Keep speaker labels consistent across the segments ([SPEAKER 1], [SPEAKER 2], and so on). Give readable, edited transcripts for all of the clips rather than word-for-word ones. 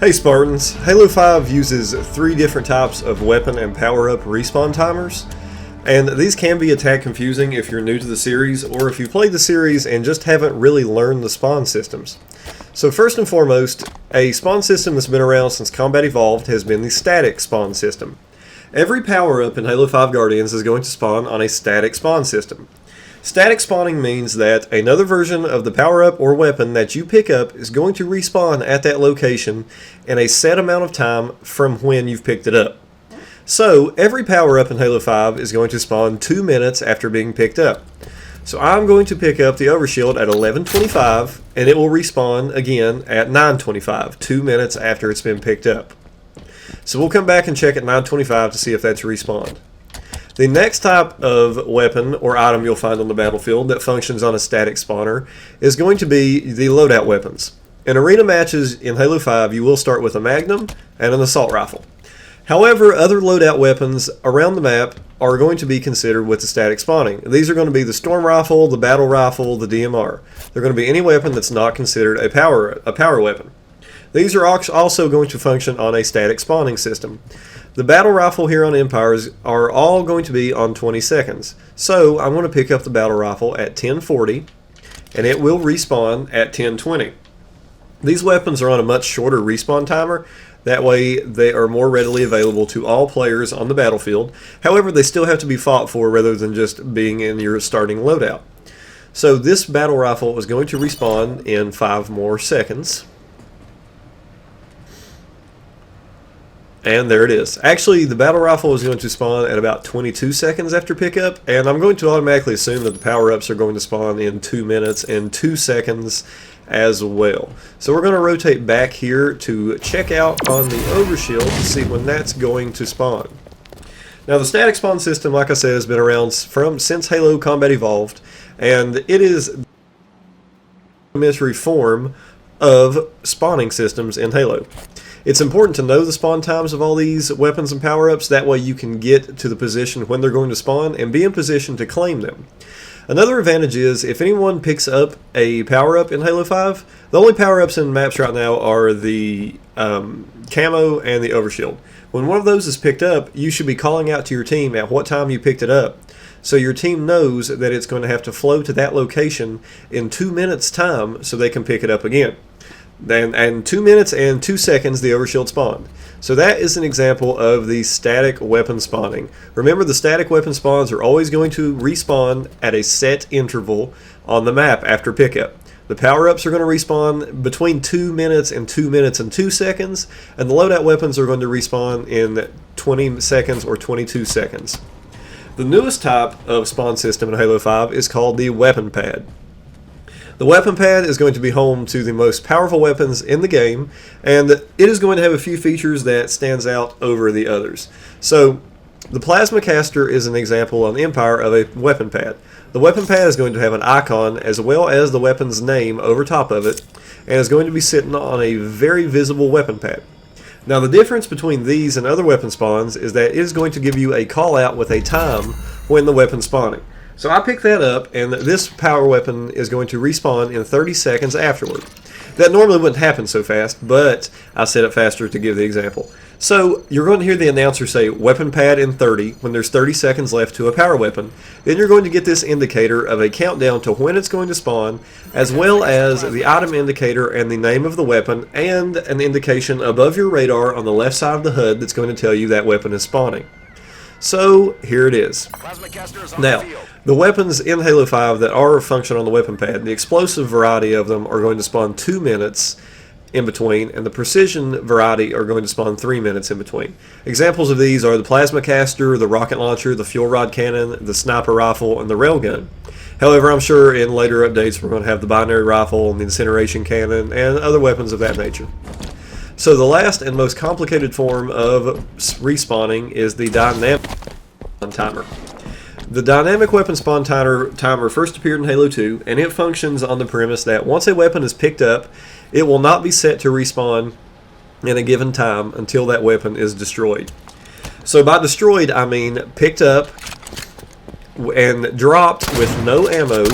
[SPEAKER 1] Hey Spartans, Halo 5 uses 3 different types of weapon and power-up respawn timers, and these can be a tad confusing if you're new to the series or if you played the series and just haven't really learned the spawn systems. So first and foremost, a spawn system that's been around since Combat Evolved has been the static spawn system. Every power-up in Halo 5 Guardians is going to spawn on a static spawn system. Static spawning means that another version of the power-up or weapon that you pick up is going to respawn at that location in a set amount of time from when you've picked it up. So, every power-up in Halo 5 is going to spawn 2 minutes after being picked up. So I'm going to pick up the overshield at 11:25, and it will respawn again at 9:25, 2 minutes after it's been picked up. So we'll come back and check at 9:25 to see if that's respawned. The next type of weapon or item you'll find on the battlefield that functions on a static spawner is going to be the loadout weapons. In arena matches in Halo 5, you will start with a magnum and an assault rifle. However, other loadout weapons around the map are going to be considered with the static spawning. These are going to be the storm rifle, the battle rifle, the DMR. They're going to be any weapon that's not considered a power weapon. These are also going to function on a static spawning system. The battle rifle here on Empires are all going to be on 20 seconds. So I'm going to pick up the battle rifle at 10:40 and it will respawn at 10:20. These weapons are on a much shorter respawn timer. That way they are more readily available to all players on the battlefield. However, they still have to be fought for rather than just being in your starting loadout. So this battle rifle is going to respawn in 5 more seconds. And there it is. Actually, the battle rifle is going to spawn at about 22 seconds after pickup, and I'm going to automatically assume that the power-ups are going to spawn in 2 minutes and 2 seconds as well. So we're going to rotate back here to check out on the overshield to see when that's going to spawn. Now the static spawn system, like I said, has been around since Halo Combat Evolved, and it is the rudimentary form of spawning systems in Halo. It's important to know the spawn times of all these weapons and power-ups, that way you can get to the position when they're going to spawn and be in position to claim them. Another advantage is, if anyone picks up a power-up in Halo 5, the only power-ups in maps right now are the camo and the overshield. When one of those is picked up, you should be calling out to your team at what time you picked it up, so your team knows that it's going to have to flow to that location in 2 minutes time so they can pick it up again. And 2 minutes and 2 seconds the overshield spawned. So that is an example of the static weapon spawning. Remember, the static weapon spawns are always going to respawn at a set interval on the map after pickup. The power-ups are going to respawn between 2 minutes and 2 minutes and 2 seconds, and the loadout weapons are going to respawn in 20 seconds or 22 seconds. The newest type of spawn system in Halo 5 is called the weapon pad. The weapon pad is going to be home to the most powerful weapons in the game, and it is going to have a few features that stands out over the others. So, the plasma caster is an example on Empire of a weapon pad. The weapon pad is going to have an icon as well as the weapon's name over top of it, and is going to be sitting on a very visible weapon pad. Now, the difference between these and other weapon spawns is that it is going to give you a call out with a time when the weapon's spawning. So I picked that up, and this power weapon is going to respawn in 30 seconds afterward. That normally wouldn't happen so fast, but I set it faster to give the example. So you're going to hear the announcer say weapon pad in 30 when there's 30 seconds left to a power weapon. Then you're going to get this indicator of a countdown to when it's going to spawn, as well as the item indicator and the name of the weapon, and an indication above your radar on the left side of the HUD that's going to tell you that weapon is spawning. So here it is. Now, the weapons in Halo 5 that are functional on the weapon pad, the explosive variety of them are going to spawn 2 minutes in between, and the precision variety are going to spawn 3 minutes in between. Examples of these are the plasma caster, the rocket launcher, the fuel rod cannon, the sniper rifle, and the railgun. However, I'm sure in later updates we're going to have the binary rifle and the incineration cannon and other weapons of that nature. So the last and most complicated form of respawning is the dynamic timer. The dynamic weapon spawn timer first appeared in Halo 2, and it functions on the premise that once a weapon is picked up, it will not be set to respawn in a given time until that weapon is destroyed. So by destroyed, I mean picked up and dropped with no ammo,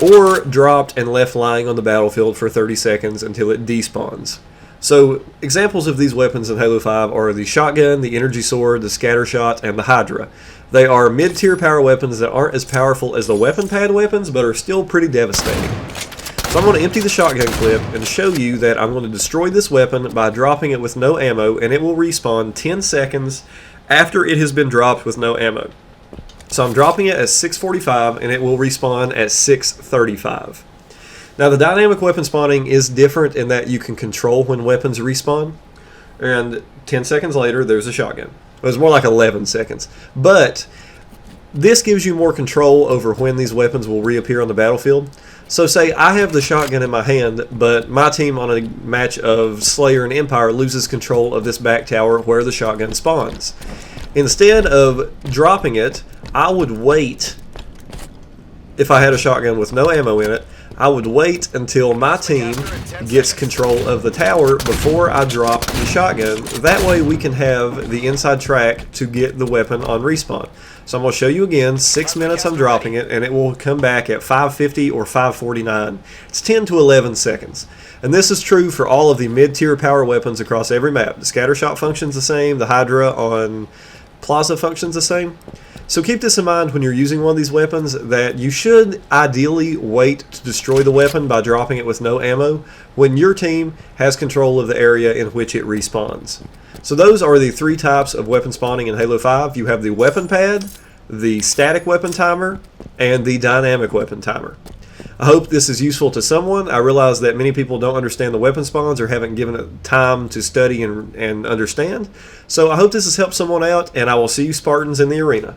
[SPEAKER 1] or dropped and left lying on the battlefield for 30 seconds until it despawns. So examples of these weapons in Halo 5 are the shotgun, the energy sword, the scatter shot, and the Hydra. They are mid-tier power weapons that aren't as powerful as the weapon pad weapons, but are still pretty devastating. So I'm going to empty the shotgun clip and show you that I'm going to destroy this weapon by dropping it with no ammo, and it will respawn 10 seconds after it has been dropped with no ammo. So I'm dropping it at 6:45 and it will respawn at 6:35. Now the dynamic weapon spawning is different in that you can control when weapons respawn, and 10 seconds later there's a shotgun. It was more like 11 seconds. But this gives you more control over when these weapons will reappear on the battlefield. So say I have the shotgun in my hand, but my team on a match of Slayer and Empire loses control of this back tower where the shotgun spawns. Instead of dropping it, I would wait. If I had a shotgun with no ammo in it, I would wait until my team gets control of the tower before I drop the shotgun. That way we can have the inside track to get the weapon on respawn. So I'm going to show you again, 6 minutes I'm dropping it, and it will come back at 5:50 or 5:49. It's 10 to 11 seconds. And this is true for all of the mid-tier power weapons across every map. The scatter shot functions the same, the Hydra on Plaza functions the same. So keep this in mind when you're using one of these weapons, that you should ideally wait to destroy the weapon by dropping it with no ammo when your team has control of the area in which it respawns. So those are the three types of weapon spawning in Halo 5. You have the weapon pad, the static weapon timer, and the dynamic weapon timer. I hope this is useful to someone. I realize that many people don't understand the weapon spawns or haven't given it time to study and understand. So I hope this has helped someone out, and I will see you Spartans in the arena.